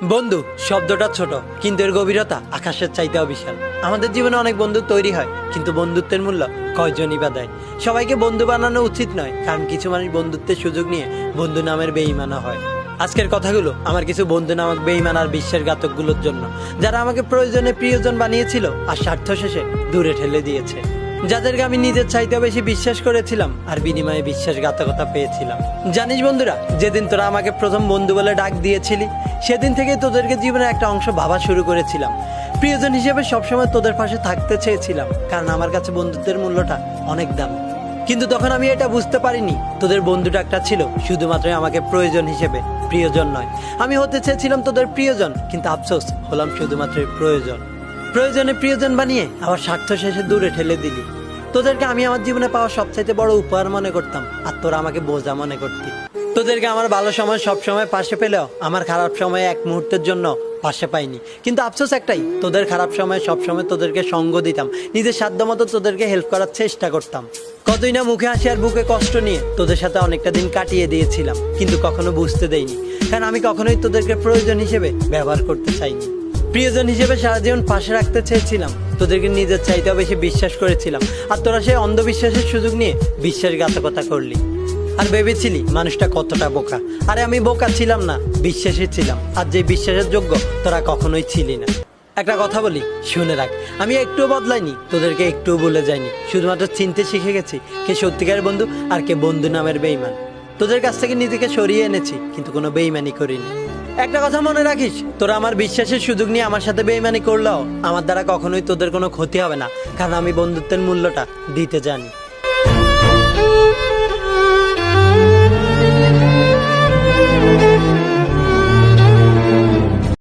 বন্ধু শব্দটা ছোট, কিন্তু এর গভীরতা আকাশের চাইতেও বিশাল। আমাদের জীবনে অনেক বন্ধু তৈরি হয়, কিন্তু বন্ধুত্বের মূল্য কয়জনই বা দেয়। সবাইকে বন্ধু বানানো উচিত নয়, কারণ কিছু মানুষ বন্ধুত্বের সুযোগ নিয়ে বন্ধু নামের বেঈমানও হয়। আজকের কথাগুলো আমার কিছু বন্ধু নামক বেঈমান আর বিশ্বাসঘাতকগুলোর জন্য, যারা আমাকে প্রয়োজনে প্রিয়জন বানিয়েছিল আর স্বার্থ শেষে দূরে ঠেলে দিয়েছে। যাদেরকে আমি নিজের চাইতেও বেশি বিশ্বাস করেছিলাম আর বিনিময়ে বিশ্বাসঘাতকতা পেয়েছিলাম। জানিস বন্ধুরা, যেদিন তোরা আমাকে প্রথম বন্ধু বলে ডাক দিয়েছিলি, সেদিন থেকে তোদেরকে জীবনের একটা অংশ ভাবা শুরু করেছিলাম। প্রিয়জন হিসেবে সবসময় তোদের পাশে থাকতে চেয়েছিলাম, কারণ আমার কাছে বন্ধুত্বের মূল্যটা অনেক দাম। কিন্তু তখন আমি এটা বুঝতে পারিনি, তোদের বন্ধুটা একটা ছিল শুধুমাত্র আমাকে প্রয়োজন হিসেবে, প্রিয়জন নয়। আমি হতে চেয়েছিলাম তোদের প্রিয়জন, কিন্তু আফসোস হলাম শুধুমাত্র প্রয়োজন। প্রয়োজনে প্রিয়জন বানিয়ে আবার স্বার্থ শেষে দূরে ঠেলে দিলি। তোদেরকে আমি আমার জীবনে পাওয়া সবচাইতে বড় উপহার মনে করতাম, আর তোরা আমাকে বোঝা মনে করতি। তোদেরকে আমার ভালো সময় সব সময় পাশে পেলেও আমার খারাপ সময় এক মুহূর্তের জন্য পাশে পাইনি। কিন্তু আফসোস একটাই, তোদের খারাপ সময় সব সময় তোদেরকে সঙ্গ দিতাম, নিজের সাধ্য মতো তোদেরকে হেল্প করার চেষ্টা করতাম। কতই না মুখে হাসি আর বুকে কষ্ট নিয়ে তোদের সাথে অনেকটা দিন কাটিয়ে দিয়েছিলাম, কিন্তু কখনো বুঝতে দেইনি, কারণ আমি কখনোই তোদেরকে প্রয়োজন হিসেবে ব্যবহার করতে চাইনি। প্রিয়জন হিসেবে সারা জীবন পাশে রাখতে চেয়েছিলাম, তোদেরকে নিজের চাইতেও বেশি বিশ্বাস করেছিলাম, আর তোরা সেই অন্ধবিশ্বাসের সুযোগ নিয়ে বিশ্বাসঘাতকতা করলি। আর ভেবেছিলি মানুষটা কতটা বোকা। আরে আমি বোকা ছিলাম না, বিশ্বাসী ছিলাম, আর যে বিশ্বাসের যোগ্য তোরা কখনোই ছিলি না। একটা কথা বলি, শুনে রাখ, আমি একটুও বদলাইনি, তোদেরকে একটুও ভুলে যাইনি। শুধুমাত্র চিনতে শিখে গেছি কে সত্যিকারের বন্ধু আর কে বন্ধু নামের বেঈমান। তোদের কাছ থেকে নিজেকে সরিয়ে এনেছি, কিন্তু কোনো বেঈমানি করিনি। একটা কথা মনে রাখিস, তোরা আমার বিশ্বাসের সুযোগ নিয়ে আমার সাথে বেঈমানি করলেও আমার দ্বারা কখনোই তোদের কোনো ক্ষতি হবে না, কারণ আমি বন্ধুত্বের মূল্যটা দিতে জানি।